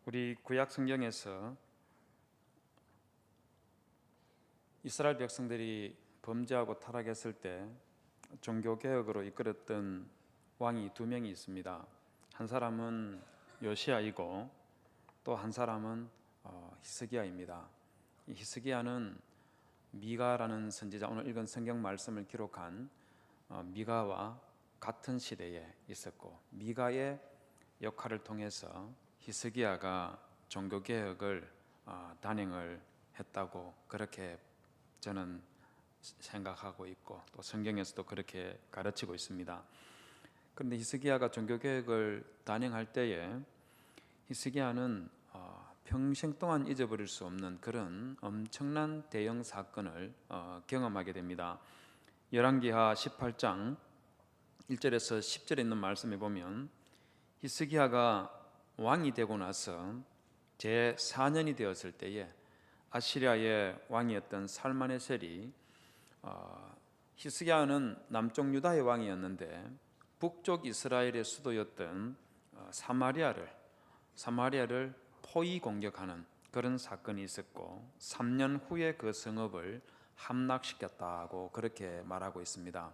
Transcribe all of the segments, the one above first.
우리 구약 성경에서 이스라엘 백성들이 범죄하고 타락했을 때 종교 개혁으로 이끌었던 왕이 두 명이 있습니다. 한 사람은 요시야이고 또 한 사람은 히스기야입니다. 이 히스기야는 미가라는 선지자, 오늘 읽은 성경 말씀을 기록한 미가와 같은 시대에 있었고, 미가의 역할을 통해서 히스기야가 종교 개혁을 단행을 했다고 그렇게 저는 생각하고 있고, 또 성경에서도 그렇게 가르치고 있습니다. 그런데 히스기야가 종교 개혁을 단행할 때에 히스기야는 평생 동안 잊어버릴 수 없는 그런 엄청난 대형 사건을 경험하게 됩니다. 열왕기하 18장 1절에서 10절에 있는 말씀에 보면, 히스기야가 왕이 되고 나서 제 4년이 되었을 때에 아시리아의 왕이었던 살마네셀이, 히스기야는 남쪽 유다의 왕이었는데 북쪽 이스라엘의 수도였던 사마리아를 포위 공격하는 그런 사건이 있었고, 3년 후에 그 성읍을 함락시켰다고 그렇게 말하고 있습니다.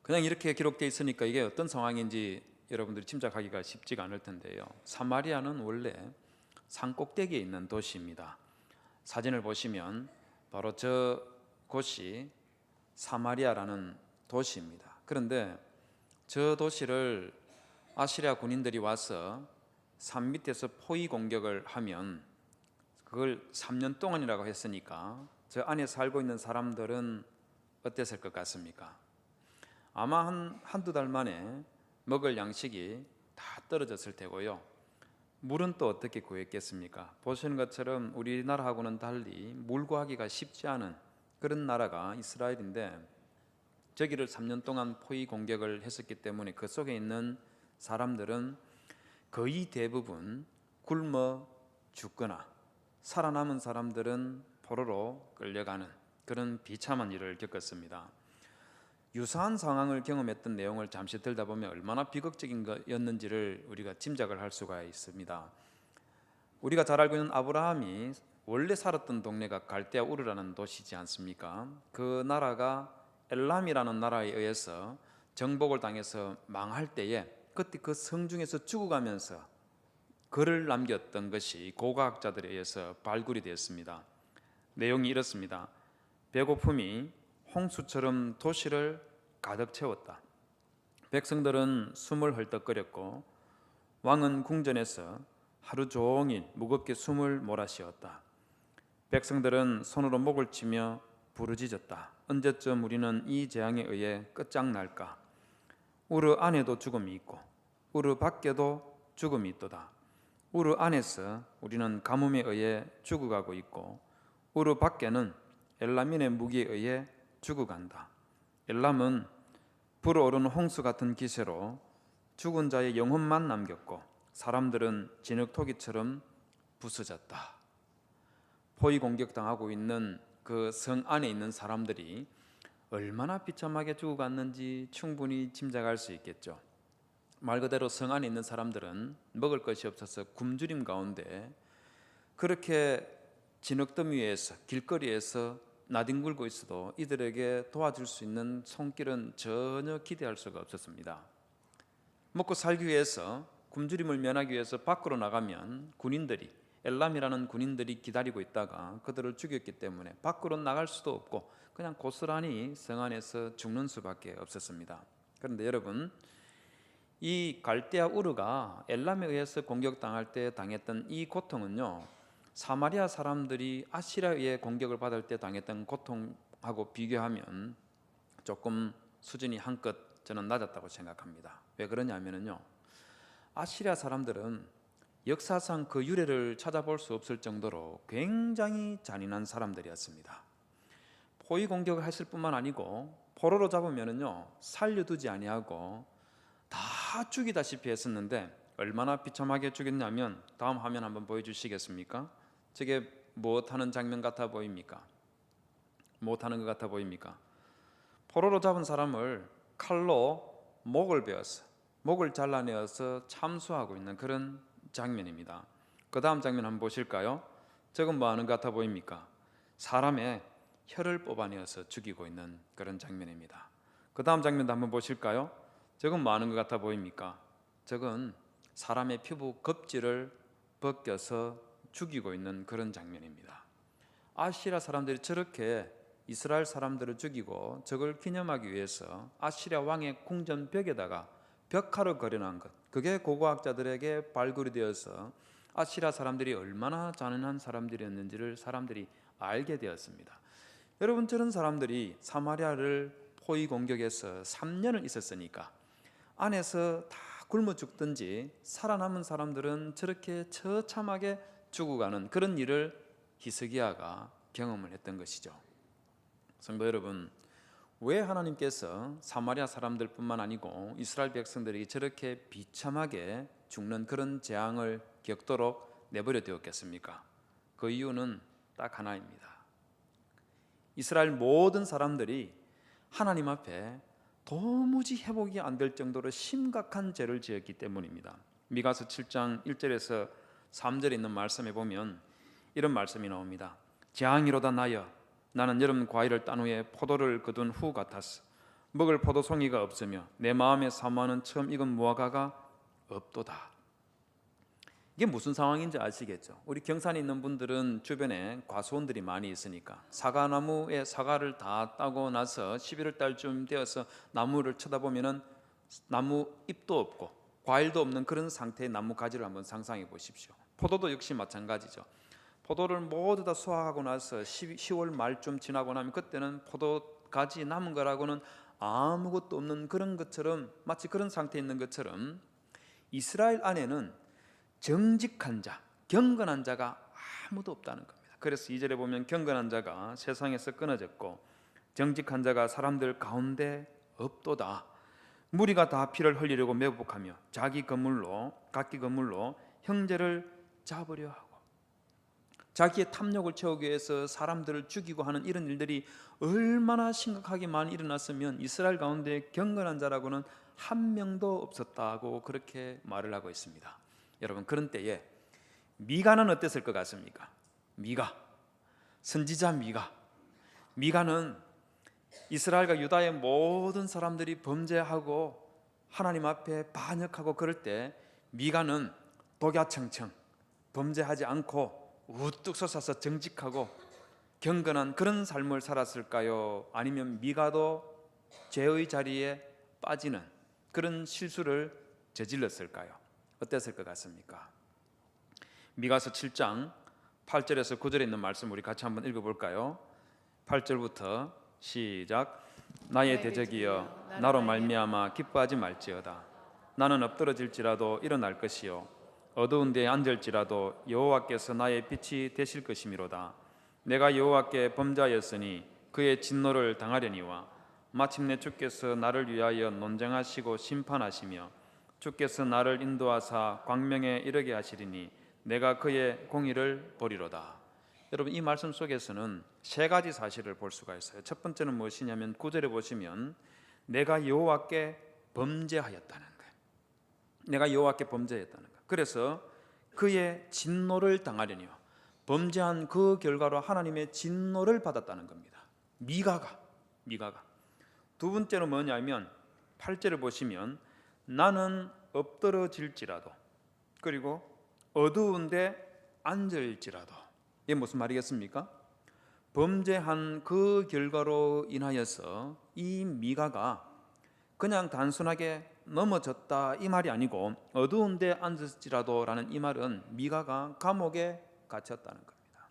그냥 이렇게 기록되어 있으니까 이게 어떤 상황인지 여러분들이 짐작하기가 쉽지가 않을 텐데요. 사마리아는 원래 산꼭대기에 있는 도시입니다. 사진을 보시면 바로 저 곳이 사마리아라는 도시입니다. 그런데 저 도시를 아시리아 군인들이 와서 산 밑에서 포위 공격을 하면, 그걸 3년 동안이라고 했으니까 저 안에 살고 있는 사람들은 어땠을 것 같습니까? 아마 한두 달 만에 먹을 양식이 다 떨어졌을 테고요. 물은 또 어떻게 구했겠습니까? 보시는 것처럼 우리나라하고는 달리 물 구하기가 쉽지 않은 그런 나라가 이스라엘인데, 저기를 3년 동안 포위 공격을 했었기 때문에 그 속에 있는 사람들은 거의 대부분 굶어 죽거나, 살아남은 사람들은 포로로 끌려가는 그런 비참한 일을 겪었습니다. 유사한 상황을 경험했던 내용을 잠시 들다 보면 얼마나 비극적인 것이었는지를 우리가 짐작을 할 수가 있습니다. 우리가 잘 알고 있는 아브라함이 원래 살았던 동네가 갈대아 우르라는 도시지 않습니까? 그 나라가 엘람이라는 나라에 의해서 정복을 당해서 망할 때에 그때 그 성중에서 죽어가면서 글을 남겼던 것이 고고학자들에 의해서 발굴이 되었습니다. 내용이 이렇습니다. 배고픔이 홍수처럼 도시를 가득 채웠다. 백성들은 숨을 헐떡거렸고 왕은 궁전에서 하루 종일 무겁게 숨을 몰아쉬었다. 백성들은 손으로 목을 치며 부르짖었다. 언제쯤 우리는 이 재앙에 의해 끝장날까? 우르 안에도 죽음이 있고 우르 밖에도 죽음이 있도다. 우르 안에서 우리는 가뭄에 의해 죽어가고 있고 우르 밖에는 엘람인의 무기에 의해 죽어간다. 엘람은 불어오르는 홍수 같은 기세로 죽은 자의 영혼만 남겼고 사람들은 진흙토기처럼 부서졌다. 포위 공격당하고 있는 그 성 안에 있는 사람들이 얼마나 비참하게 죽어갔는지 충분히 짐작할 수 있겠죠. 말 그대로 성 안에 있는 사람들은 먹을 것이 없어서 굶주림 가운데 그렇게 진흙더미 위에서 길거리에서 나뒹굴고 있어도 이들에게 도와줄 수 있는 손길은 전혀 기대할 수가 없었습니다. 먹고 살기 위해서, 굶주림을 면하기 위해서 밖으로 나가면 엘람이라는 군인들이 기다리고 있다가 그들을 죽였기 때문에 밖으로 나갈 수도 없고 그냥 고스란히 성 안에서 죽는 수밖에 없었습니다. 그런데 여러분, 이 갈대아 우르가 엘람에 의해서 공격당할 때 당했던 이 고통은요, 사마리아 사람들이 아시리아에 의해 공격을 받을 때 당했던 고통하고 비교하면 조금 수준이 한껏 저는 낮았다고 생각합니다. 왜 그러냐면요, 아시리아 사람들은 역사상 그 유래를 찾아볼 수 없을 정도로 굉장히 잔인한 사람들이었습니다. 포위 공격을 했을 뿐만 아니고 포로로 잡으면은요 살려두지 아니하고 다 죽이다시피 했었는데, 얼마나 비참하게 죽였냐면 다음 화면 한번 보여주시겠습니까? 저게 무엇하는 장면 같아 보입니까? 무엇하는 것 같아 보입니까? 포로로 잡은 사람을 칼로 목을 베어서 목을 잘라내어서 참수하고 있는 그런 장면입니다. 그 다음 장면 한번 보실까요? 저건 뭐 하는 것 같아 보입니까? 사람의 혀를 뽑아내어서 죽이고 있는 그런 장면입니다. 그 다음 장면도 한번 보실까요? 저건 뭐 하는 것 같아 보입니까? 저건 사람의 피부 겁질을 벗겨서 죽이고 있는 그런 장면입니다. 아시리아 사람들이 저렇게 이스라엘 사람들을 죽이고 저걸 기념하기 위해서 아시리아 왕의 궁전 벽에다가 벽화를 그려놓은 것, 그게 고고학자들에게 발굴이 되어서 아시리아 사람들이 얼마나 잔인한 사람들이었는지를 사람들이 알게 되었습니다. 여러분, 저런 사람들이 사마리아를 포위 공격해서 3년을 있었으니까 안에서 다 굶어 죽든지 살아남은 사람들은 저렇게 처참하게 죽어가는 그런 일을 히스기야가 경험을 했던 것이죠. 성도 여러분, 왜 하나님께서 사마리아 사람들뿐만 아니고 이스라엘 백성들이 저렇게 비참하게 죽는 그런 재앙을 겪도록 내버려 두었겠습니까? 그 이유는 딱 하나입니다. 이스라엘 모든 사람들이 하나님 앞에 도무지 회복이 안 될 정도로 심각한 죄를 지었기 때문입니다. 미가서 7장 1절에서 3절에 있는 말씀에 보면 이런 말씀이 나옵니다. 재앙이로다 나여, 나는 여름 과일을 딴 후에 포도를 거둔 후 같았어. 먹을 포도송이가 없으며 내 마음의 사모하는 처음 익은 무화과가 없도다. 이게 무슨 상황인지 아시겠죠? 우리 경산에 있는 분들은 주변에 과수원들이 많이 있으니까 사과나무에 사과를 다 따고 나서 11월 달쯤 되어서 나무를 쳐다보면은 나무 잎도 없고 과일도 없는 그런 상태의 나무 가지를 한번 상상해 보십시오. 포도도 역시 마찬가지죠. 포도를 모두 다 수확하고 나서 10월 말쯤 지나고 나면 그때는 포도 가지 남은 거라고는 아무것도 없는 그런 것처럼, 마치 그런 상태에 있는 것처럼 이스라엘 안에는 정직한 자, 경건한 자가 아무도 없다는 겁니다. 그래서 2절에 보면 경건한 자가 세상에서 끊어졌고 정직한 자가 사람들 가운데 없도다. 무리가 다 피를 흘리려고 매복하며 각기 건물로 형제를 잡으려 하고, 자기의 탐욕을 채우기 위해서 사람들을 죽이고 하는 이런 일들이 얼마나 심각하게 많이 일어났으면 이스라엘 가운데 경건한 자라고는 한 명도 없었다고 그렇게 말을 하고 있습니다. 여러분, 그런 때에 미가는 어땠을 것 같습니까? 선지자 미가는 이스라엘과 유다의 모든 사람들이 범죄하고 하나님 앞에 반역하고 그럴 때 미가는 독야청청 범죄하지 않고 우뚝 솟아서 정직하고 경건한 그런 삶을 살았을까요? 아니면 미가도 죄의 자리에 빠지는 그런 실수를 저질렀을까요? 어땠을 것 같습니까? 미가서 7장 8절에서 9절에 있는 말씀 우리 같이 한번 읽어볼까요? 8절부터 시작. 나의 대적이여, 나로 말미암아 기뻐하지 말지어다. 나는 엎드러질지라도 일어날 것이요, 어두운 데에 앉을지라도 여호와께서 나의 빛이 되실 것이미로다. 내가 여호와께 범죄하였으니 그의 진노를 당하려니와 마침내 주께서 나를 위하여 논쟁하시고 심판하시며 주께서 나를 인도하사 광명에 이르게 하시리니 내가 그의 공의를 보리로다. 여러분, 이 말씀 속에서는 세 가지 사실을 볼 수가 있어요. 첫 번째는 무엇이냐면 9절에 보시면 내가 여호와께 범죄하였다는 거예요. 내가 여호와께 범죄했다는 거예요. 그래서 그의 진노를 당하려니와 범죄한 그 결과로 하나님의 진노를 받았다는 겁니다. 미가가. 두 번째는 뭐냐면 8절을 보시면 나는 엎드러질지라도, 그리고 어두운데 앉을지라도. 이게 무슨 말이겠습니까? 범죄한 그 결과로 인하여서 이 미가가 그냥 단순하게 넘어졌다 이 말이 아니고 어두운데 앉을지라도 라는 이 말은 미가가 감옥에 갇혔다는 겁니다.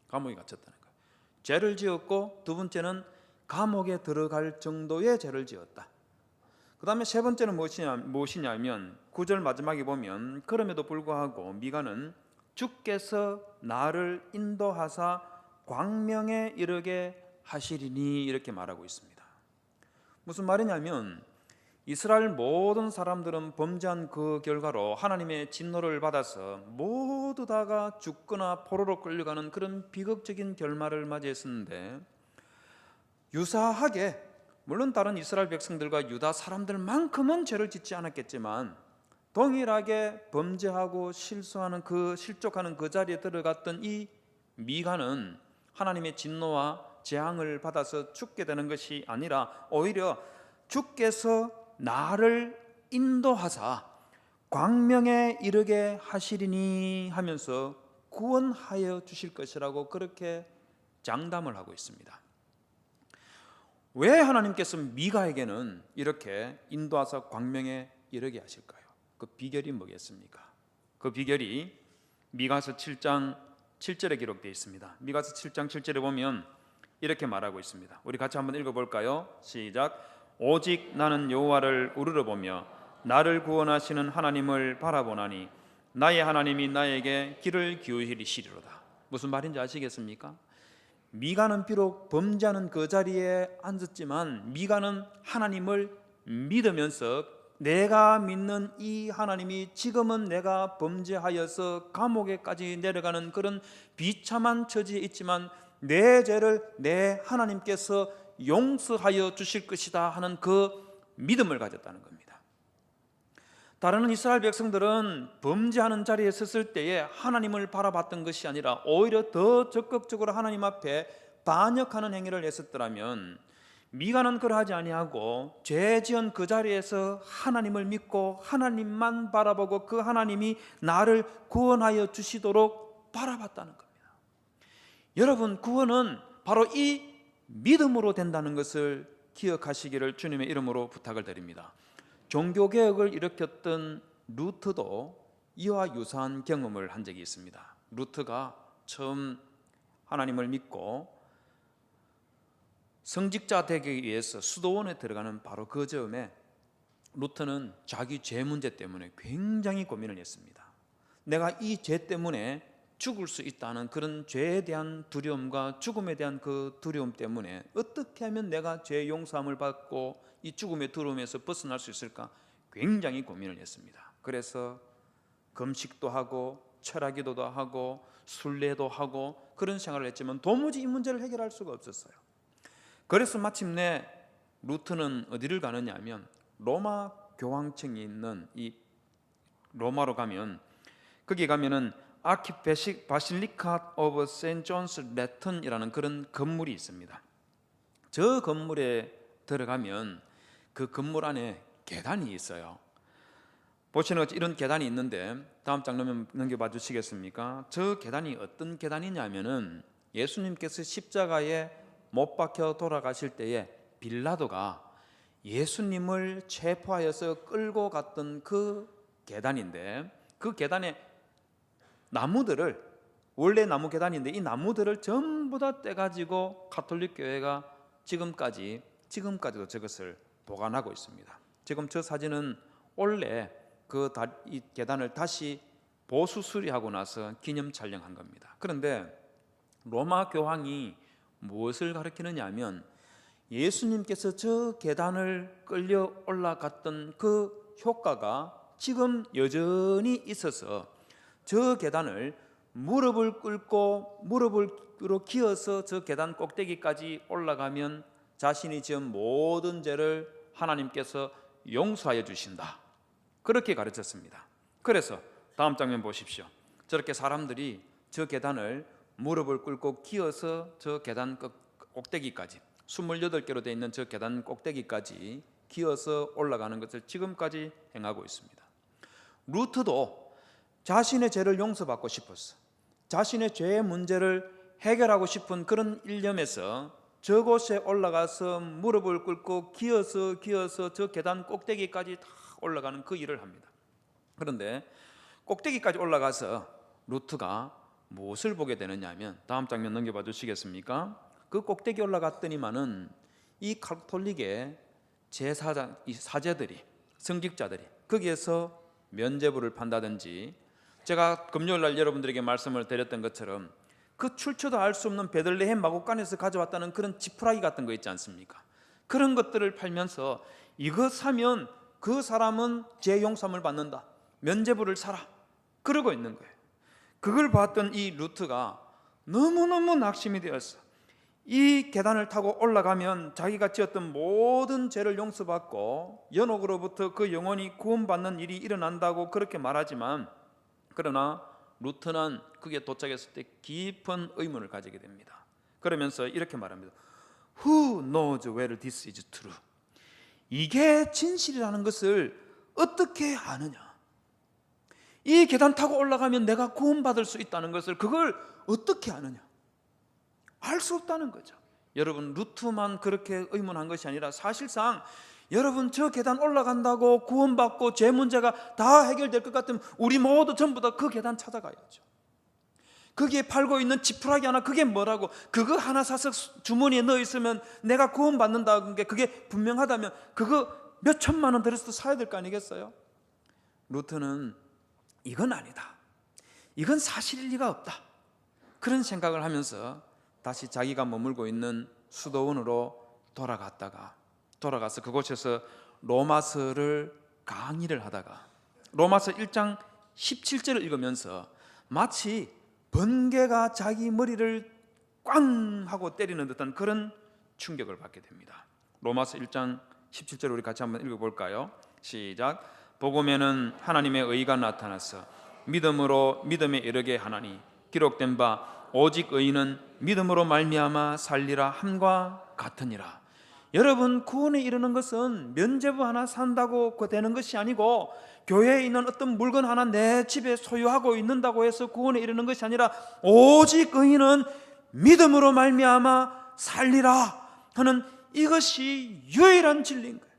감옥에 갇혔다는 거예요. 죄를 지었고 두 번째는 감옥에 들어갈 정도의 죄를 지었다. 그 다음에 세 번째는 무엇이냐면 9절 마지막에 보면 그럼에도 불구하고 미가는 주께서 나를 인도하사 광명에 이르게 하시리니 이렇게 말하고 있습니다. 무슨 말이냐면 이스라엘 모든 사람들은 범죄한 그 결과로 하나님의 진노를 받아서 모두 다가 죽거나 포로로 끌려가는 그런 비극적인 결말을 맞이했었는데, 유사하게 물론 다른 이스라엘 백성들과 유다 사람들만큼은 죄를 짓지 않았겠지만 동일하게 범죄하고 실족하는 그 자리에 들어갔던 이 미가는 하나님의 진노와 재앙을 받아서 죽게 되는 것이 아니라 오히려 주께서 나를 인도하사 광명에 이르게 하시리니 하면서 구원하여 주실 것이라고 그렇게 장담을 하고 있습니다. 왜 하나님께서 미가에게는 이렇게 인도하사 광명에 이르게 하실까요? 그 비결이 뭐겠습니까? 그 비결이 미가서 7장 7절에 기록되어 있습니다. 미가서 7장 7절에 보면 이렇게 말하고 있습니다. 우리 같이 한번 읽어볼까요? 시작. 오직 나는 여호와를 우러러보며 나를 구원하시는 하나님을 바라보나니 나의 하나님이 나에게 귀를 기울이시리로다. 무슨 말인지 아시겠습니까? 미가는 비록 범죄하는 그 자리에 앉았지만 미가는 하나님을 믿으면서 내가 믿는 이 하나님이 지금은 내가 범죄하여서 감옥에까지 내려가는 그런 비참한 처지에 있지만 내 죄를 내 하나님께서 용서하여 주실 것이다 하는 그 믿음을 가졌다는 겁니다. 다른 이스라엘 백성들은 범죄하는 자리에 섰을 때에 하나님을 바라봤던 것이 아니라 오히려 더 적극적으로 하나님 앞에 반역하는 행위를 했었더라면 미가는 그러하지 아니하고 죄 지은 그 자리에서 하나님을 믿고 하나님만 바라보고 그 하나님이 나를 구원하여 주시도록 바라봤다는 겁니다. 여러분, 구원은 바로 이 믿음으로 된다는 것을 기억하시기를 주님의 이름으로 부탁을 드립니다. 종교개혁을 일으켰던 루트도 이와 유사한 경험을 한 적이 있습니다. 루트가 처음 하나님을 믿고 성직자 되기 위해서 수도원에 들어가는 바로 그 즈음에 루트는 자기 죄 문제 때문에 굉장히 고민을 했습니다. 내가 이 죄 때문에 죽을 수 있다는 그런 죄에 대한 두려움과 죽음에 대한 그 두려움 때문에 어떻게 하면 내가 죄 용서함을 받고 이 죽음의 두려움에서 벗어날 수 있을까 굉장히 고민을 했습니다. 그래서 금식도 하고 철학기도도 하고 순례도 하고 그런 생활을 했지만 도무지 이 문제를 해결할 수가 없었어요. 그래서 마침내 루트는 어디를 가느냐 하면 로마 교황청이 있는 이 로마로 가면 거기 가면은 아키바실리카 오브 세인트 존스 레턴이라는 그런 건물이 있습니다. 저 건물에 들어가면 그 건물 안에 계단이 있어요. 보시는 것처럼 이런 계단이 있는데 다음 장 넘겨봐 주시겠습니까? 저 계단이 어떤 계단이냐면은 예수님께서 십자가에 못 박혀 돌아가실 때에 빌라도가 예수님을 체포하여서 끌고 갔던 그 계단인데 그 계단에 나무들을 원래 나무 계단인데 이 나무들을 전부 다 떼가지고 가톨릭 교회가 지금까지도 저것을 보관하고 있습니다. 지금 저 사진은 원래 이 계단을 다시 보수 수리하고 나서 기념 촬영한 겁니다. 그런데 로마 교황이 무엇을 가리키느냐 하면 예수님께서 저 계단을 끌려 올라갔던 그 효과가 지금 여전히 있어서 저 계단을 무릎을 꿇고 무릎으로 기어서 저 계단 꼭대기까지 올라가면 자신이 지은 모든 죄를 하나님께서 용서하여 주신다. 그렇게 가르쳤습니다. 그래서 다음 장면 보십시오. 저렇게 사람들이 저 계단을 무릎을 꿇고 기어서 저 계단 꼭대기까지 28개로 되어 있는 저 계단 꼭대기까지 기어서 올라가는 것을 지금까지 행하고 있습니다. 루트도 자신의 죄를 용서받고 싶었어. 자신의 죄의 문제를 해결하고 싶은 그런 일념에서 저곳에 올라가서 무릎을 꿇고 기어서 저 계단 꼭대기까지 다 올라가는 그 일을 합니다. 그런데 꼭대기까지 올라가서 루트가 무엇을 보게 되느냐 하면 다음 장면 넘겨봐 주시겠습니까? 그 꼭대기 올라갔더니만은 이 가톨릭의 제사장, 이 사제들이 성직자들이 거기에서 면죄부를 판다든지 제가 금요일날 여러분들에게 말씀을 드렸던 것처럼 그 출처도 알 수 없는 베들레헴 마곡간에서 가져왔다는 그런 지푸라기 같은 거 있지 않습니까? 그런 것들을 팔면서 이거 사면 그 사람은 죄 용서함을 받는다, 면죄부를 사라, 그러고 있는 거예요. 그걸 봤던 이 루트가 너무너무 낙심이 되었어. 이 계단을 타고 올라가면 자기가 지었던 모든 죄를 용서받고 연옥으로부터 그 영혼이 구원받는 일이 일어난다고 그렇게 말하지만, 그러나 루트는 그게 도착했을 때 깊은 의문을 가지게 됩니다. 그러면서 이렇게 말합니다. Who knows whether this is true? 이게 진실이라는 것을 어떻게 아느냐? 이 계단 타고 올라가면 내가 구원받을 수 있다는 것을 그걸 어떻게 아느냐? 알 수 없다는 거죠. 여러분, 루트만 그렇게 의문한 것이 아니라 사실상 여러분, 저 계단 올라간다고 구원받고 제 문제가 다 해결될 것 같으면 우리 모두 전부 다 그 계단 찾아가야죠. 거기에 팔고 있는 지푸라기 하나, 그게 뭐라고, 그거 하나 사서 주머니에 넣어 있으면 내가 구원받는다는 게 그게 분명하다면 그거 몇 천만 원 들여서 사야 될 거 아니겠어요? 루트는 이건 아니다, 이건 사실일 리가 없다, 그런 생각을 하면서 다시 자기가 머물고 있는 수도원으로 돌아가서 그곳에서 로마서를 강의를 하다가 로마서 1장 17절을 읽으면서 마치 번개가 자기 머리를 꽝 하고 때리는 듯한 그런 충격을 받게 됩니다. 로마서 1장 17절 우리 같이 한번 읽어볼까요? 시작. 복음에는 하나님의 의가 나타나서 믿음으로 믿음에 이르게 하나니 기록된 바 오직 의인은 믿음으로 말미암아 살리라 함과 같으니라. 여러분, 구원에 이르는 것은 면죄부 하나 산다고 되는 것이 아니고 교회에 있는 어떤 물건 하나 내 집에 소유하고 있는다고 해서 구원에 이르는 것이 아니라 오직 의인은 믿음으로 말미암아 살리라 하는 이것이 유일한 진리인 거예요.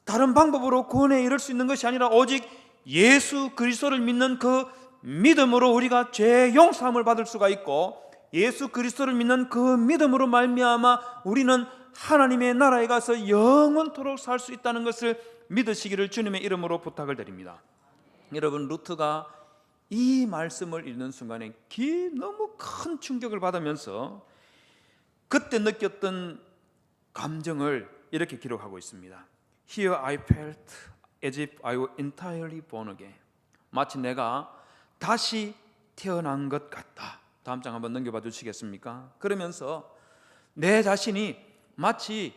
다른 방법으로 구원에 이를 수 있는 것이 아니라 오직 예수 그리스도를 믿는 그 믿음으로 우리가 죄 용서함을 받을 수가 있고, 예수 그리스도를 믿는 그 믿음으로 말미암아 우리는 하나님의 나라에 가서 영원토록 살 수 있다는 것을 믿으시기를 주님의 이름으로 부탁을 드립니다. 여러분, 루트가 이 말씀을 읽는 순간에 너무 큰 충격을 받으면서 그때 느꼈던 감정을 이렇게 기록하고 있습니다. Here I felt as if I were entirely born again. 마치 내가 다시 태어난 것 같다. 다음 장 한번 넘겨봐 주시겠습니까? 그러면서 내 자신이 마치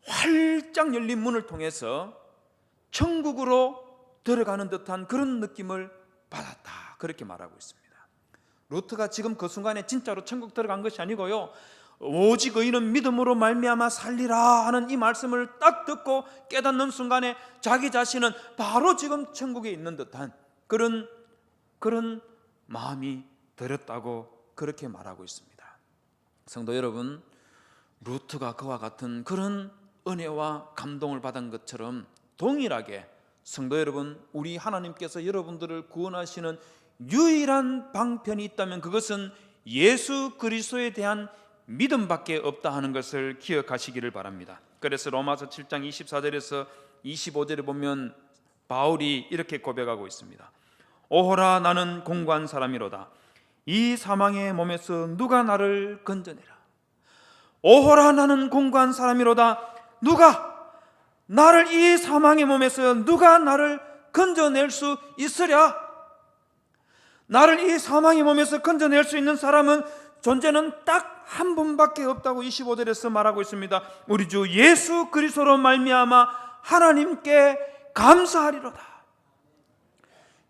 활짝 열린 문을 통해서 천국으로 들어가는 듯한 그런 느낌을 받았다, 그렇게 말하고 있습니다. 루트가 지금 그 순간에 진짜로 천국 들어간 것이 아니고요, 오직 의인은 믿음으로 말미암아 살리라 하는 이 말씀을 딱 듣고 깨닫는 순간에 자기 자신은 바로 지금 천국에 있는 듯한 그런 마음이 들었다고 그렇게 말하고 있습니다. 성도 여러분, 루트가 그와 같은 그런 은혜와 감동을 받은 것처럼 동일하게 성도 여러분, 우리 하나님께서 여러분들을 구원하시는 유일한 방편이 있다면 그것은 예수 그리스도에 대한 믿음밖에 없다 하는 것을 기억하시기를 바랍니다. 그래서 로마서 7장 24절에서 25절에 보면 바울이 이렇게 고백하고 있습니다. 오호라, 나는 공고한 사람이로다. 이 사망의 몸에서 누가 나를 건져내라. 오호라, 나는 공고한 사람이로다. 누가 나를, 이 사망의 몸에서 누가 나를 건져낼 수 있으랴? 나를 이 사망의 몸에서 건져낼 수 있는 사람은, 존재는 딱 한 분밖에 없다고 25절에서 말하고 있습니다. 우리 주 예수 그리스도로 말미암아 하나님께 감사하리로다.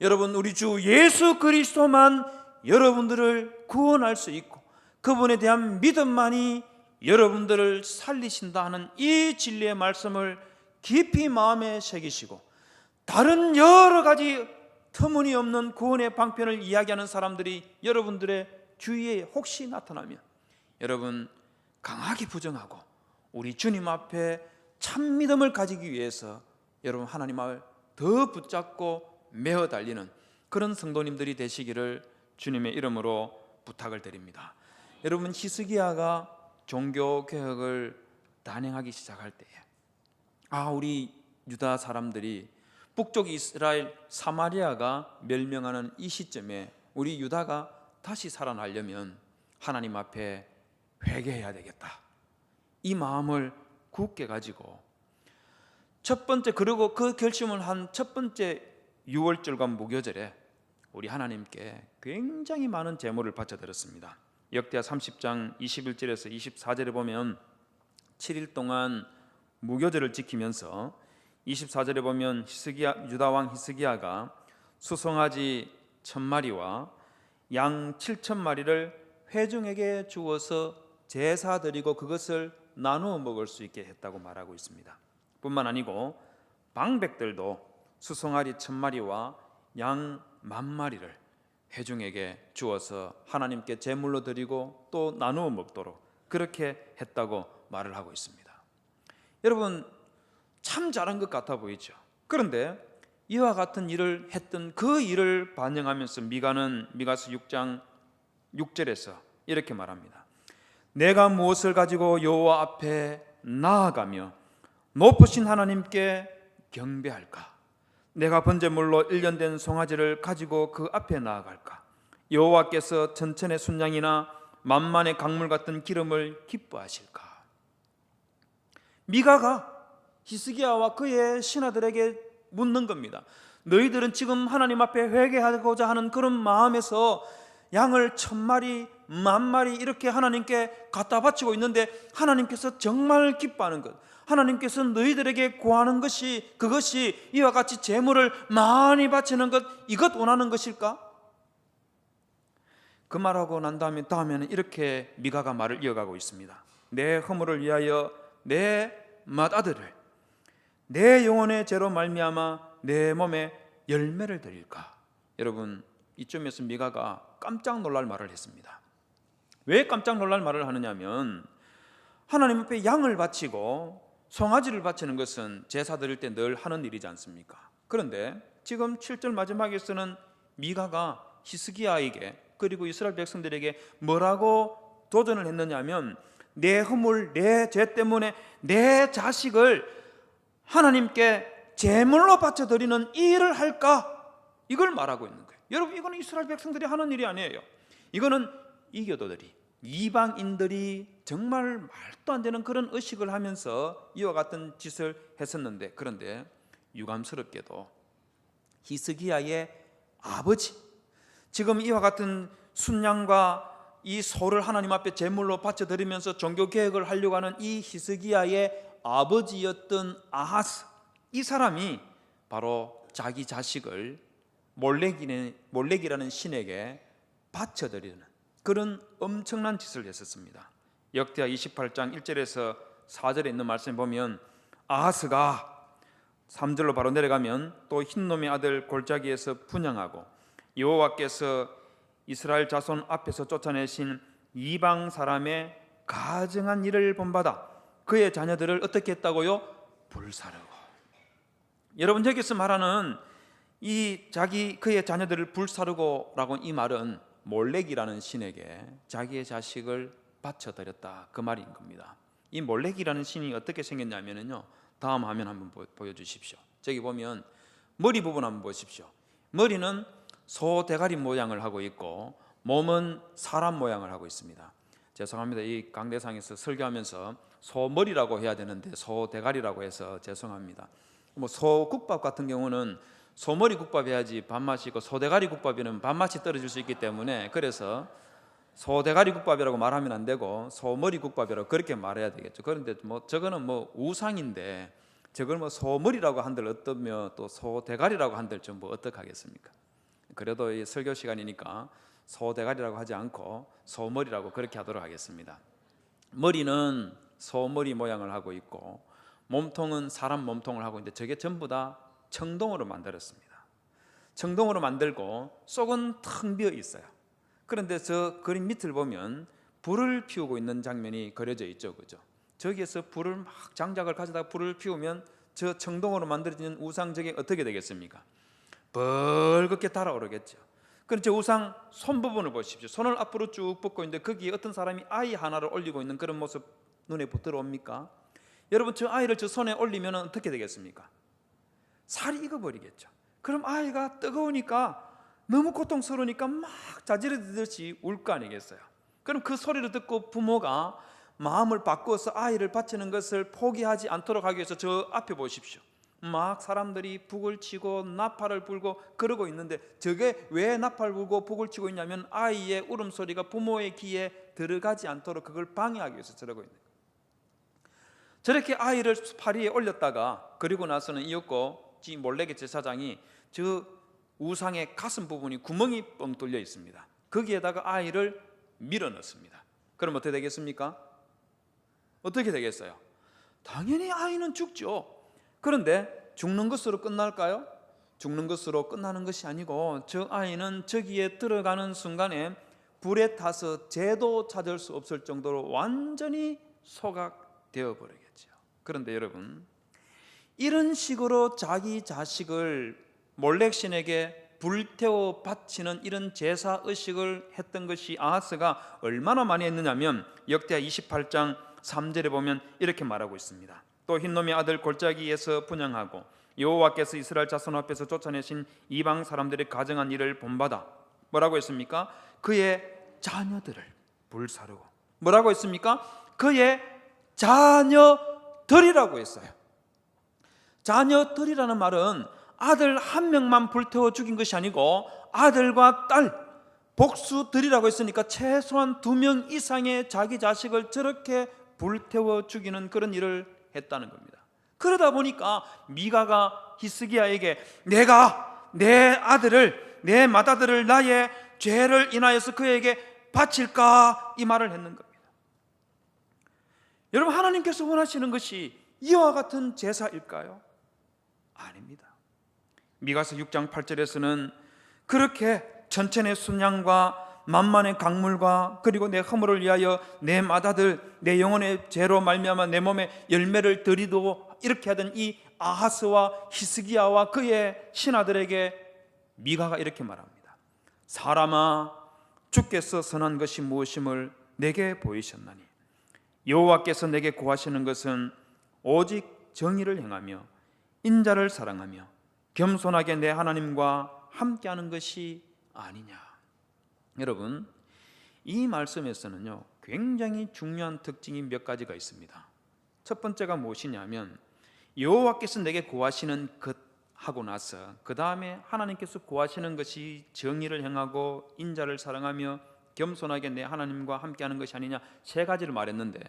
여러분, 우리 주 예수 그리스도만 여러분들을 구원할 수 있고 그분에 대한 믿음만이 여러분들을 살리신다 하는 이 진리의 말씀을 깊이 마음에 새기시고, 다른 여러 가지 터무니없는 구원의 방편을 이야기하는 사람들이 여러분들의 주위에 혹시 나타나면 여러분 강하게 부정하고 우리 주님 앞에 참 믿음을 가지기 위해서 여러분 하나님을 더 붙잡고 메어 달리는 그런 성도님들이 되시기를 주님의 이름으로 부탁을 드립니다. 여러분, 히스기야가 종교개혁을 단행하기 시작할 때에 우리 유다 사람들이 북쪽 이스라엘 사마리아가 멸명하는 이 시점에 우리 유다가 다시 살아나려면 하나님 앞에 회개해야 되겠다, 이 마음을 굳게 가지고 첫 번째, 그리고 그 결심을 한 첫 번째 유월절과 무교절에 우리 하나님께 굉장히 많은 제물을 바쳐드렸습니다. 역대하 30장 21절에서 24절에 보면 7일 동안 무교절을 지키면서 24절에 보면 유다 왕 히스기야가 수송아지 1000마리와 양 7000마리를 회중에게 주어서 제사 드리고 그것을 나누어 먹을 수 있게 했다고 말하고 있습니다. 뿐만 아니고 방백들도 수송아지 1000마리와 양 10,000마리를 회중에게 주어서 하나님께 제물로 드리고 또 나누어 먹도록 그렇게 했다고 말을 하고 있습니다. 여러분, 참 잘한 것 같아 보이죠. 그런데 이와 같은 일을 했던 그 일을 반영하면서 미가서 6장 6절에서 이렇게 말합니다. 내가 무엇을 가지고 여호와 앞에 나아가며 높으신 하나님께 경배할까? 내가 번제물로 1년 된 송아지를 가지고 그 앞에 나아갈까? 여호와께서 천천의 순양이나 만만의 강물 같은 기름을 기뻐하실까? 미가가 히스기야와 그의 신하들에게 묻는 겁니다. 너희들은 지금 하나님 앞에 회개하고자 하는 그런 마음에서 양을 1000마리, 10,000마리 이렇게 하나님께 갖다 바치고 있는데 하나님께서 정말 기뻐하는 것, 하나님께서 너희들에게 구하는 것이 그것이 이와 같이 제물을 많이 바치는 것, 이것 원하는 것일까? 그 말하고 난 다음에는 이렇게 미가가 말을 이어가고 있습니다. 내 허물을 위하여 내 맏아들을 내 영혼의 죄로 말미암아 내 몸에 열매를 드릴까? 여러분, 이쯤에서 미가가 깜짝 놀랄 말을 했습니다. 왜 깜짝 놀랄 말을 하느냐면 하나님 앞에 양을 바치고 송아지를 바치는 것은 제사 드릴 때 늘 하는 일이지 않습니까? 그런데 지금 7절 마지막에서는 미가가 히스기야에게 그리고 이스라엘 백성들에게 뭐라고 도전을 했느냐면 내 허물, 내 죄 때문에 내 자식을 하나님께 제물로 바쳐드리는 이 일을 할까? 이걸 말하고 있는 거예요. 여러분, 이거는 이스라엘 백성들이 하는 일이 아니에요. 이거는 이교도들이, 이방인들이 정말 말도 안 되는 그런 의식을 하면서 이와 같은 짓을 했었는데, 그런데 유감스럽게도 히스기야의 아버지, 지금 이와 같은 순양과 이 소를 하나님 앞에 제물로 바쳐드리면서 종교 개혁을 하려고 하는 이 히스기야의 아버지였던 아하스, 이 사람이 바로 자기 자식을 몰렉이라는 신에게 바쳐드리는 그런 엄청난 짓을 했었습니다. 역대하 28장 1절에서 4절에 있는 말씀을 보면 아하스가 3절로 바로 내려가면 또 흰놈의 아들 골짜기에서 분향하고 여호와께서 이스라엘 자손 앞에서 쫓아내신 이방 사람의 가증한 일을 본받아 그의 자녀들을 어떻게 했다고요? 불사르고. 여러분, 여기서 말하는 그의 자녀들을 불사르고라고 이 말은 몰렉이라는 신에게 자기의 자식을 바쳐드렸다, 그 말인 겁니다. 이 몰렉이라는 신이 어떻게 생겼냐면요, 다음 화면 한번 보여주십시오. 저기 보면 머리 부분 한번 보십시오. 머리는 소 대가리 모양을 하고 있고 몸은 사람 모양을 하고 있습니다. 죄송합니다. 이 강대상에서 설교하면서 소머리라고 해야 되는데 소 대가리라고 해서 죄송합니다. 소국밥 같은 경우는 소머리 국밥 해야지 밥맛이 있고 소대가리 국밥에는 밥맛이 떨어질 수 있기 때문에 그래서 소대가리 국밥이라고 말하면 안 되고 소머리 국밥이라고 그렇게 말해야 되겠죠. 그런데 저거는 우상인데 저걸 소머리라고 한들 어떠며 또 소대가리라고 한들 좀 어떡하겠습니까? 그래도 이 설교 시간이니까 소대가리라고 하지 않고 소머리라고 그렇게 하도록 하겠습니다. 머리는 소머리 모양을 하고 있고 몸통은 사람 몸통을 하고 있는데 저게 전부 다 청동으로 만들었습니다. 청동으로 만들고 속은 텅 비어 있어요. 그런데 저 그림 밑을 보면 불을 피우고 있는 장면이 그려져 있죠, 그죠? 저기에서 불을 막 장작을 가져다가 불을 피우면 저 청동으로 만들어진 우상 저게 어떻게 되겠습니까? 벌겋게 달아오르겠죠. 그런데 저 우상 손 부분을 보십시오. 손을 앞으로 쭉 뻗고 있는데 거기에 어떤 사람이 아이 하나를 올리고 있는 그런 모습 눈에 들어옵니까? 여러분, 저 아이를 저 손에 올리면 어떻게 되겠습니까? 살이 익어버리겠죠. 그럼 아이가 뜨거우니까 너무 고통스러우니까 막 자지러지듯이 울 거 아니겠어요? 그럼 그 소리를 듣고 부모가 마음을 바꾸어서 아이를 바치는 것을 포기하지 않도록 하기 위해서 저 앞에 보십시오. 막 사람들이 북을 치고 나팔을 불고 그러고 있는데 저게 왜 나팔 불고 북을 치고 있냐면 아이의 울음소리가 부모의 귀에 들어가지 않도록 그걸 방해하기 위해서 저러고 있는 거예요. 저렇게 아이를 팔 위에 올렸다가 그리고 나서는 이었고 몰래게 제사장이 저 우상의 가슴 부분이 구멍이 뻥 뚫려 있습니다. 거기에다가 아이를 밀어 넣습니다. 그럼 어떻게 되겠습니까? 어떻게 되겠어요? 당연히 아이는 죽죠. 그런데 죽는 것으로 끝날까요? 죽는 것으로 끝나는 것이 아니고 저 아이는 저기에 들어가는 순간에 불에 타서 죄도 찾을 수 없을 정도로 완전히 소각되어 버리겠죠. 그런데 여러분, 이런 식으로 자기 자식을 몰렉신에게 불태워 바치는 이런 제사 의식을 했던 것이 아하스가 얼마나 많이 했느냐면 역대하 28장 3절에 보면 이렇게 말하고 있습니다. 또 흰놈의 아들 골짜기에서 분향하고 여호와께서 이스라엘 자손 앞에서 쫓아내신 이방 사람들이 가정한 일을 본받아 뭐라고 했습니까? 그의 자녀들을 불사르고 뭐라고 했습니까? 그의 자녀들이라고 했어요. 자녀들이라는 말은 아들 한 명만 불태워 죽인 것이 아니고 아들과 딸, 복수들이라고 했으니까 최소한 2명 이상의 자기 자식을 저렇게 불태워 죽이는 그런 일을 했다는 겁니다. 그러다 보니까 미가가 히스기야에게 내가 내 아들을, 내 맏아들을 나의 죄를 인하여서 그에게 바칠까 이 말을 했는 겁니다. 여러분, 하나님께서 원하시는 것이 이와 같은 제사일까요? 아닙니다. 미가서 6장 8절에서는 그렇게 천천의 순양과 만만의 강물과 그리고 내 허물을 위하여 내 맏아들 내 영혼의 죄로 말미암아 내 몸에 열매를 드리도록 이렇게 하던 이 아하스와 히스기야와 그의 신하들에게 미가가 이렇게 말합니다. 사람아, 주께서 선한 것이 무엇임을 내게 보이셨나니 여호와께서 내게 구하시는 것은 오직 정의를 행하며 인자를 사랑하며 겸손하게 내 하나님과 함께하는 것이 아니냐. 여러분, 이 말씀에서는요 굉장히 중요한 특징이 몇 가지가 있습니다. 첫 번째가 무엇이냐면 여호와께서 내게 구하시는 것 하고 나서 그 다음에 하나님께서 구하시는 것이 정의를 행하고 인자를 사랑하며 겸손하게 내 하나님과 함께하는 것이 아니냐, 세 가지를 말했는데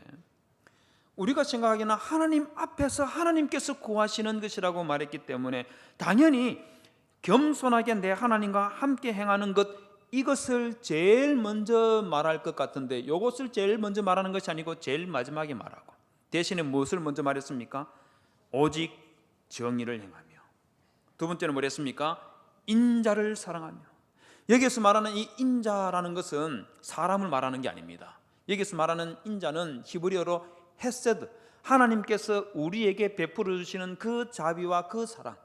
우리가 생각하기에는 하나님 앞에서 하나님께서 구하시는 것이라고 말했기 때문에 당연히 겸손하게 내 하나님과 함께 행하는 것, 이것을 제일 먼저 말할 것 같은데 이것을 제일 먼저 말하는 것이 아니고 제일 마지막에 말하고 대신에 무엇을 먼저 말했습니까? 오직 정의를 행하며. 두 번째는 뭐랬습니까? 인자를 사랑하며. 여기서 말하는 이 인자라는 것은 사람을 말하는 게 아닙니다. 여기서 말하는 인자는 히브리어로 헤세드, 하나님께서 우리에게 베풀어 주시는 그 자비와 그 사랑,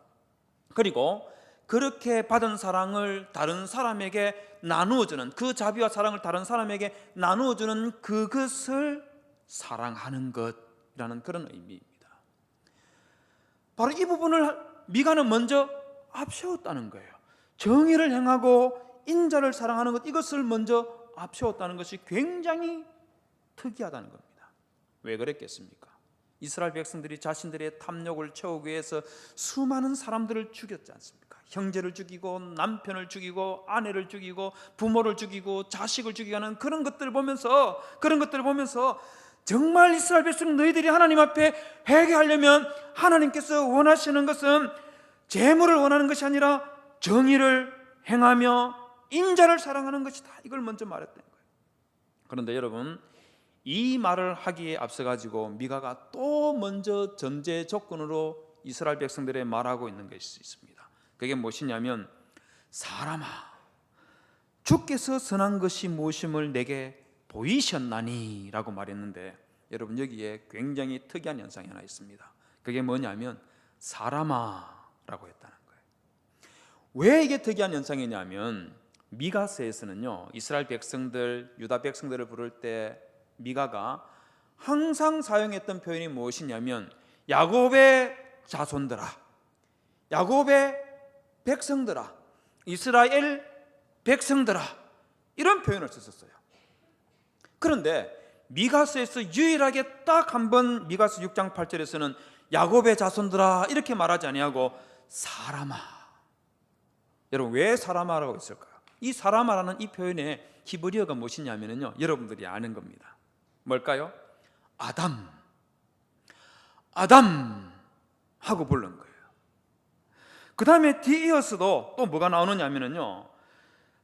그리고 그렇게 받은 사랑을 다른 사람에게 나누어주는, 그 자비와 사랑을 다른 사람에게 나누어주는 그것을 사랑하는 것이라는 그런 의미입니다. 바로 이 부분을 미가는 먼저 앞세웠다는 거예요. 정의를 행하고 인자를 사랑하는 것, 이것을 먼저 앞세웠다는 것이 굉장히 특이하다는 겁니다. 왜 그랬겠습니까? 이스라엘 백성들이 자신들의 탐욕을 채우기 위해서 수많은 사람들을 죽였지 않습니까? 형제를 죽이고 남편을 죽이고 아내를 죽이고 부모를 죽이고 자식을 죽이고 하는 그런 것들을 보면서 정말 이스라엘 백성 너희들이 하나님 앞에 회개하려면 하나님께서 원하시는 것은 재물을 원하는 것이 아니라 정의를 행하며 인자를 사랑하는 것이다, 이걸 먼저 말했던 거예요. 그런데 여러분, 이 말을 하기에 앞서 가지고 미가가 또 먼저 전제 조건으로 이스라엘 백성들에 말하고 있는 것이 있습니다. 그게 무엇이냐면 사람아, 주께서 선한 것이 무엇임을 내게 보이셨나니 라고 말했는데 여러분, 여기에 굉장히 특이한 현상이 하나 있습니다. 그게 뭐냐면 사람아 라고 했다는 거예요. 왜 이게 특이한 현상이냐면 미가서에서는요 이스라엘 백성들, 유다 백성들을 부를 때 미가가 항상 사용했던 표현이 무엇이냐면 야곱의 자손들아, 야곱의 백성들아, 이스라엘 백성들아, 이런 표현을 썼었어요. 그런데 미가서에서 유일하게 딱 한 번 미가서 6장 8절에서는 야곱의 자손들아 이렇게 말하지 아니하고 사람아. 여러분, 왜 사람아라고 했을까요? 이 사람아라는 이 표현의 히브리어가 무엇이냐면요, 여러분들이 아는 겁니다. 뭘까요? 아담, 아담 하고 부른 거예요. 그 다음에 뒤에 이어서도 또 뭐가 나오느냐면요,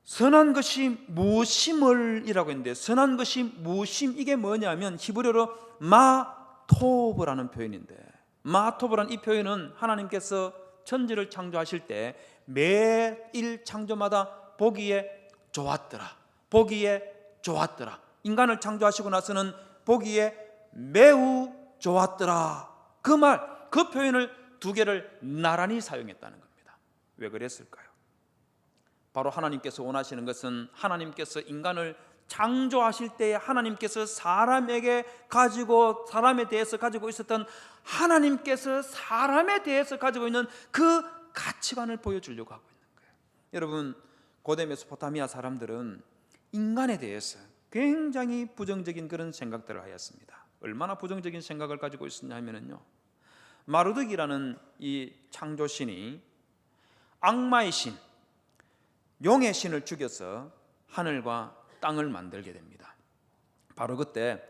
선한 것이 무심을 이라고 했는데, 선한 것이 무심, 이게 뭐냐면 히브리어로 마토브라는 표현인데, 마토브라는 이 표현은 하나님께서 천지를 창조하실 때 매일 창조마다 보기에 좋았더라, 보기에 좋았더라, 인간을 창조하시고 나서는 보기에 매우 좋았더라, 그 표현을 두 개를 나란히 사용했다는 겁니다. 왜 그랬을까요? 바로 하나님께서 원하시는 것은, 하나님께서 인간을 창조하실 때에 하나님께서 사람에 대해서 가지고 있었던, 하나님께서 사람에 대해서 가지고 있는 그 가치관을 보여주려고 하고 있는 거예요. 여러분, 고대 메소포타미아 사람들은 인간에 대해서 굉장히 부정적인 그런 생각들을 하였습니다. 얼마나 부정적인 생각을 가지고 있었냐 하면요, 마르둑이라는 이 창조신이 악마의 신, 용의 신을 죽여서 하늘과 땅을 만들게 됩니다. 바로 그때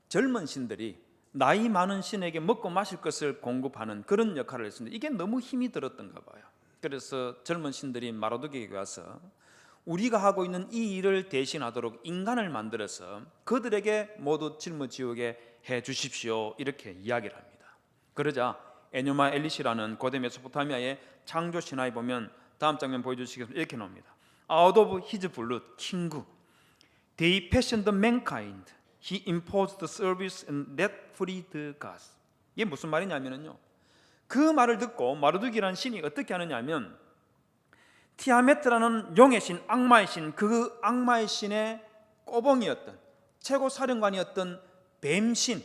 젊은 신들이 나이 많은 신에게 먹고 마실 것을 공급하는 그런 역할을 했습니다. 이게 너무 힘이 들었던가 봐요. 그래서 젊은 신들이 마르둑에게 가서 우리가 하고 있는 이 일을 대신하도록 인간을 만들어서 그들에게 모두 짊어지게 해 주십시오, 이렇게 이야기를 합니다. 그러자 에뇨마 엘리시라는 고대 메소포타미아의 창조 신화에 보면 다음 장면 보여주시겠습니다. 이렇게 나옵니다. Out of his blood, king, they fashioned mankind. He imposed service and that freed gods. 이게 무슨 말이냐면요, 그 말을 듣고 마르둑이라는 신이 어떻게 하느냐면, 티아메트라는 용의 신, 악마의 신, 그 악마의 신의 꼬봉이었던, 최고 사령관이었던 뱀신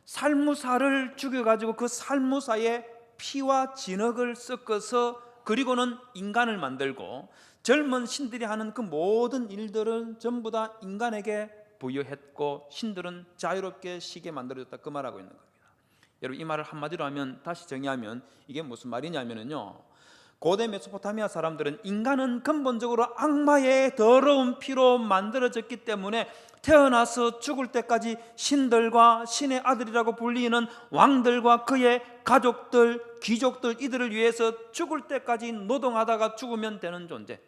살무사를 죽여가지고 그 살무사의 피와 진흙을 섞어서, 그리고는 인간을 만들고 젊은 신들이 하는 그 모든 일들은 전부 다 인간에게 부여했고 신들은 자유롭게 쉬게 만들어졌다, 그 말하고 있는 겁니다. 여러분, 이 말을 한마디로 하면, 다시 정의하면 이게 무슨 말이냐면요, 고대 메소포타미아 사람들은 인간은 근본적으로 악마의 더러운 피로 만들어졌기 때문에 태어나서 죽을 때까지 신들과 신의 아들이라고 불리는 왕들과 그의 가족들, 귀족들, 이들을 위해서 죽을 때까지 노동하다가 죽으면 되는 존재,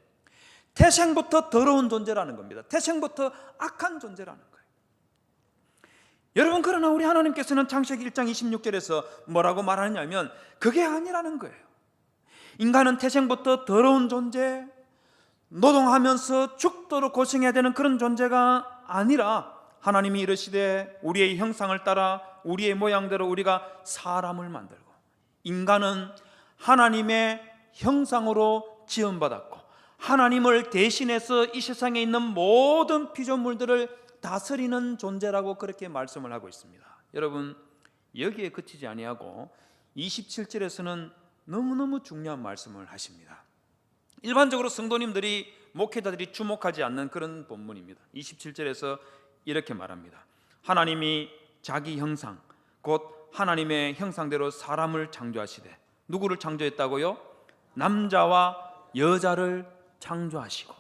태생부터 더러운 존재라는 겁니다. 태생부터 악한 존재라는 거예요. 여러분, 그러나 우리 하나님께서는 창세기 1장 26절에서 뭐라고 말하냐면 그게 아니라는 거예요. 인간은 태생부터 더러운 존재, 노동하면서 죽도록 고생해야 되는 그런 존재가 아니라, 하나님이 이르시되 우리의 형상을 따라 우리의 모양대로 우리가 사람을 만들고, 인간은 하나님의 형상으로 지음받았고 하나님을 대신해서 이 세상에 있는 모든 피조물들을 다스리는 존재라고 그렇게 말씀을 하고 있습니다. 여러분, 여기에 그치지 아니하고 27절에서는 너무너무 중요한 말씀을 하십니다. 일반적으로 성도님들이, 목회자들이 주목하지 않는 그런 본문입니다. 27절에서 이렇게 말합니다. 하나님이 자기 형상, 곧 하나님의 형상대로 사람을 창조하시되, 누구를 창조했다고요? 남자와 여자를 창조하시고.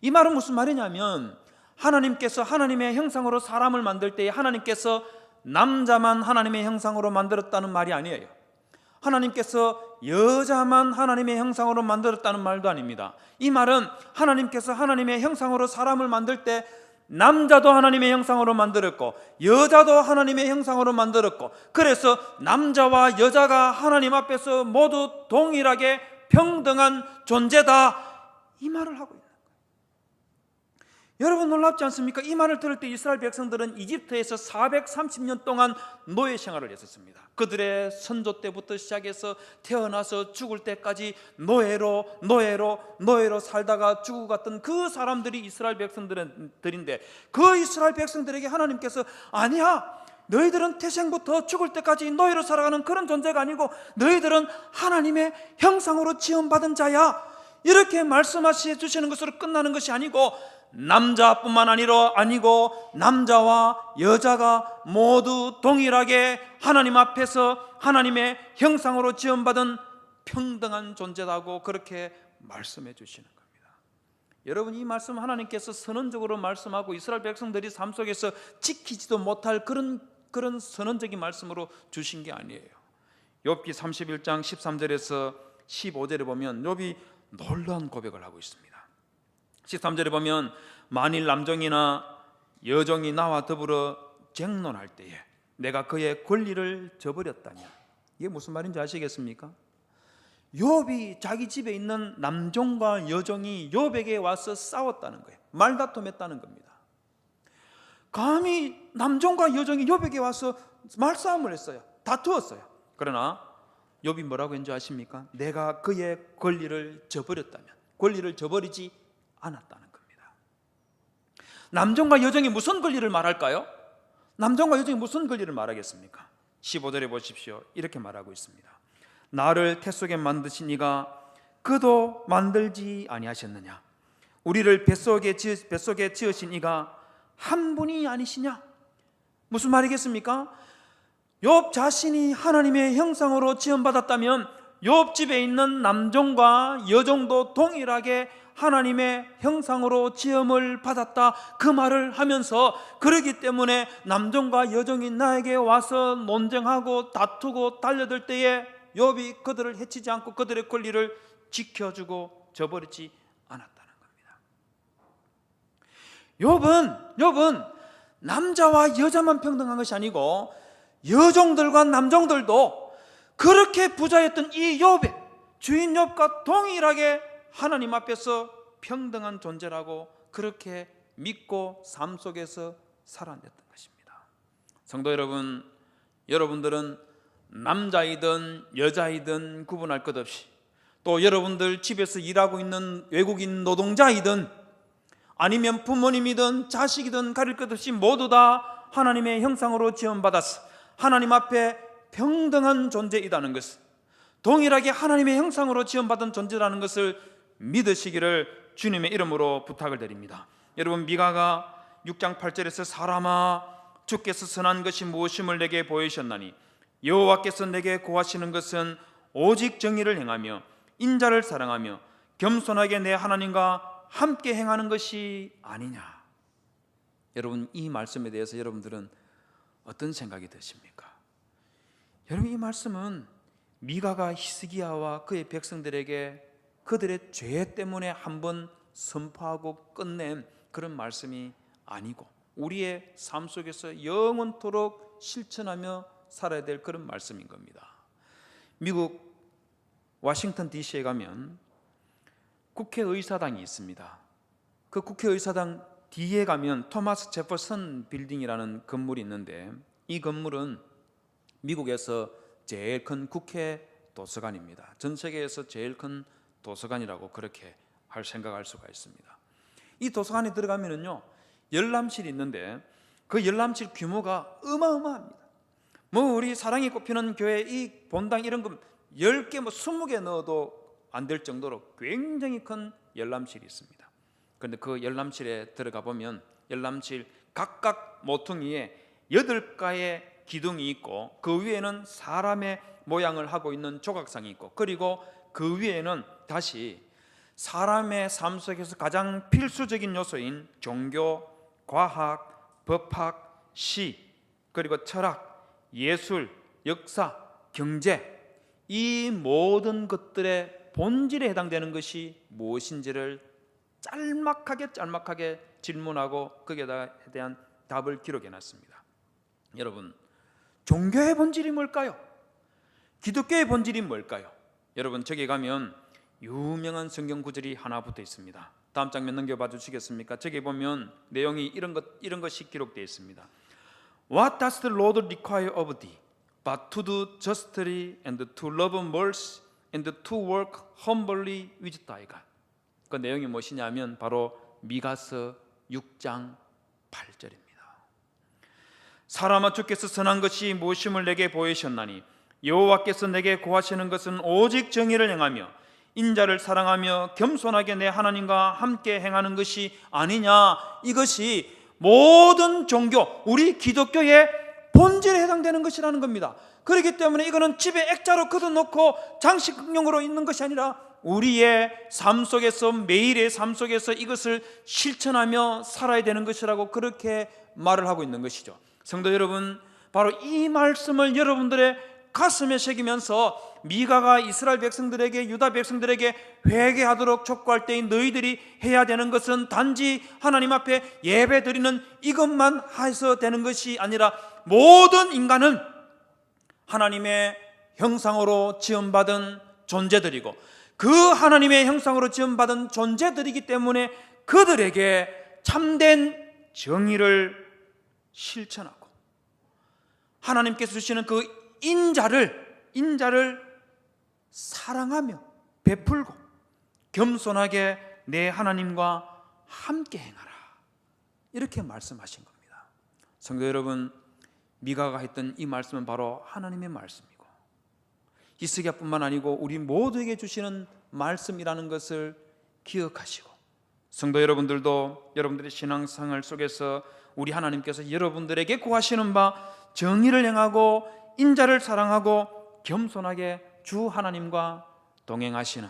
이 말은 무슨 말이냐면, 하나님께서 하나님의 형상으로 사람을 만들 때에 하나님께서 남자만 하나님의 형상으로 만들었다는 말이 아니에요. 하나님께서 여자만 하나님의 형상으로 만들었다는 말도 아닙니다. 이 말은 하나님께서 하나님의 형상으로 사람을 만들 때 남자도 하나님의 형상으로 만들었고 여자도 하나님의 형상으로 만들었고, 그래서 남자와 여자가 하나님 앞에서 모두 동일하게 평등한 존재다, 이 말을 하고 있는 거예요. 여러분, 놀랍지 않습니까? 이 말을 들을 때 이스라엘 백성들은 이집트에서 430년 동안 노예 생활을 했었습니다. 그들의 선조 때부터 시작해서 태어나서 죽을 때까지 노예로 살다가 죽고 갔던 그 사람들이 이스라엘 백성들인데, 그 이스라엘 백성들에게 하나님께서 아니야, 너희들은 태생부터 죽을 때까지 노예로 살아가는 그런 존재가 아니고 너희들은 하나님의 형상으로 지음받은 자야, 이렇게 말씀하시 주시는 것으로 끝나는 것이 아니고, 남자뿐만 아니고 남자와 여자가 모두 동일하게 하나님 앞에서 하나님의 형상으로 지음받은 평등한 존재라고 그렇게 말씀해 주시는 겁니다. 여러분, 이 말씀 하나님께서 선언적으로 말씀하고 이스라엘 백성들이 삶 속에서 지키지도 못할 그런 선언적인 말씀으로 주신 게 아니에요. 욥기 31장 13절에서 15절에 보면 욥이 놀라운 고백을 하고 있습니다. 13절에 보면 만일 남종이나 여종이 나와 더불어 쟁론할 때에 내가 그의 권리를 저버렸다냐. 이게 무슨 말인지 아시겠습니까? 욥이 자기 집에 있는 남종과 여종이 욥에게 와서 싸웠다는 거예요. 말다툼했다는 겁니다. 감히 남종과 여종이 욥에게 와서 말싸움을 했어요. 다투었어요. 그러나 욥이 뭐라고 했는지 아십니까? 내가 그의 권리를 저버렸다면, 권리를 저버리지 않았다는 겁니다. 남종과 여종이 무슨 권리를 말할까요? 남종과 여종이 무슨 권리를 말하겠습니까? 15절에 보십시오. 이렇게 말하고 있습니다. 나를 태 속에 만드신 이가 그도 만들지 아니하셨느냐? 우리를 뱃속에 지으신 이가 한 분이 아니시냐? 무슨 말이겠습니까? 욥 자신이 하나님의 형상으로 지음받았다면 욥 집에 있는 남종과 여종도 동일하게 하나님의 형상으로 지음을 받았다, 그 말을 하면서, 그러기 때문에 남종과 여종이 나에게 와서 논쟁하고 다투고 달려들 때에 욥이 그들을 해치지 않고 그들의 권리를 지켜주고 저버리지 않았다는 겁니다. 욥은 남자와 여자만 평등한 것이 아니고 여종들과 남종들도 그렇게 부자였던 이 욥의 주인 욥과 동일하게 하나님 앞에서 평등한 존재라고 그렇게 믿고 삶 속에서 살아냈던 것입니다. 성도 여러분, 여러분들은 남자이든 여자이든 구분할 것 없이, 또 여러분들 집에서 일하고 있는 외국인 노동자이든 아니면 부모님이든 자식이든 가릴 것 없이 모두 다 하나님의 형상으로 지음받아서 하나님 앞에 평등한 존재이라는 것을, 동일하게 하나님의 형상으로 지음받은 존재라는 것을 믿으시기를 주님의 이름으로 부탁을 드립니다. 여러분, 미가가 6장 8절에서 사람아 주께서 선한 것이 무엇임을 내게 보이셨나니 여호와께서 내게 고하시는 것은 오직 정의를 행하며 인자를 사랑하며 겸손하게 내 하나님과 함께 행하는 것이 아니냐. 여러분, 이 말씀에 대해서 여러분들은 어떤 생각이 드십니까? 여러분, 이 말씀은 미가가 히스기야와 그의 백성들에게 그들의 죄 때문에 한번 선포하고 끝낸 그런 말씀이 아니고 우리의 삶 속에서 영원토록 실천하며 살아야 될 그런 말씀인 겁니다. 미국 워싱턴 DC에 가면 국회의사당이 있습니다. 그 국회의사당 뒤에 가면 토마스 제퍼슨 빌딩이라는 건물이 있는데, 이 건물은 미국에서 제일 큰 국회 도서관입니다. 전 세계에서 제일 큰 도서관이라고 그렇게 생각할 수가 있습니다. 이 도서관에 들어가면은요, 열람실이 있는데 그 열람실 규모가 어마어마합니다. 우리 사랑이 꼽히는 교회 이 본당 이런 거 10개 20개 넣어도 안 될 정도로 굉장히 큰 열람실이 있습니다. 그런데 그 열람실에 들어가 보면 열람실 각각 모퉁이에 8가의 기둥이 있고, 그 위에는 사람의 모양을 하고 있는 조각상이 있고, 그리고 그 위에는 다시 사람의 삶 속에서 가장 필수적인 요소인 종교, 과학, 법학, 시, 그리고 철학, 예술, 역사, 경제, 이 모든 것들의 본질에 해당되는 것이 무엇인지를 짤막하게 질문하고 거기에 대한 답을 기록해 놨습니다. 여러분, 종교의 본질이 뭘까요? 기독교의 본질이 뭘까요? 여러분, 저기 가면 유명한 성경 구절이 하나 붙어 있습니다. 다음 장면 넘겨봐 주시겠습니까? 저기 보면 내용이 이런 것이 기록되어 있습니다. What does the Lord require of thee? But to do justly and to love mercy and to work humbly with thy God. 그 내용이 무엇이냐면 바로 미가서 6장 8절입니다. 사람아 주께서 선한 것이 무엇임을 내게 보이셨나니 여호와께서 내게 고하시는 것은 오직 정의를 행하며 인자를 사랑하며 겸손하게 내 하나님과 함께 행하는 것이 아니냐. 이것이 모든 종교, 우리 기독교의 본질에 해당되는 것이라는 겁니다. 그렇기 때문에 이거는 집에 액자로 걷어놓고 장식용으로 있는 것이 아니라 우리의 삶 속에서, 매일의 삶 속에서 이것을 실천하며 살아야 되는 것이라고 그렇게 말을 하고 있는 것이죠. 성도 여러분, 바로 이 말씀을 여러분들의 가슴에 새기면서 미가가 이스라엘 백성들에게, 유다 백성들에게 회개하도록 촉구할 때에 너희들이 해야 되는 것은 단지 하나님 앞에 예배 드리는 이것만 해서 되는 것이 아니라 모든 인간은 하나님의 형상으로 지음받은 존재들이고, 그 하나님의 형상으로 지음받은 존재들이기 때문에 그들에게 참된 정의를 실천하고 하나님께서 주시는 그 인자를 사랑하며 베풀고 겸손하게 내 하나님과 함께 행하라, 이렇게 말씀하신 겁니다. 성도 여러분, 미가가 했던 이 말씀은 바로 하나님의 말씀이고 히스기야뿐만 아니고 우리 모두에게 주시는 말씀이라는 것을 기억하시고, 성도 여러분들도 여러분들의 신앙생활 속에서 우리 하나님께서 여러분들에게 구하시는 바 정의를 행하고 인자를 사랑하고 겸손하게 주 하나님과 동행하시는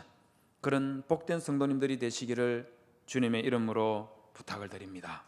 그런 복된 성도님들이 되시기를 주님의 이름으로 부탁을 드립니다.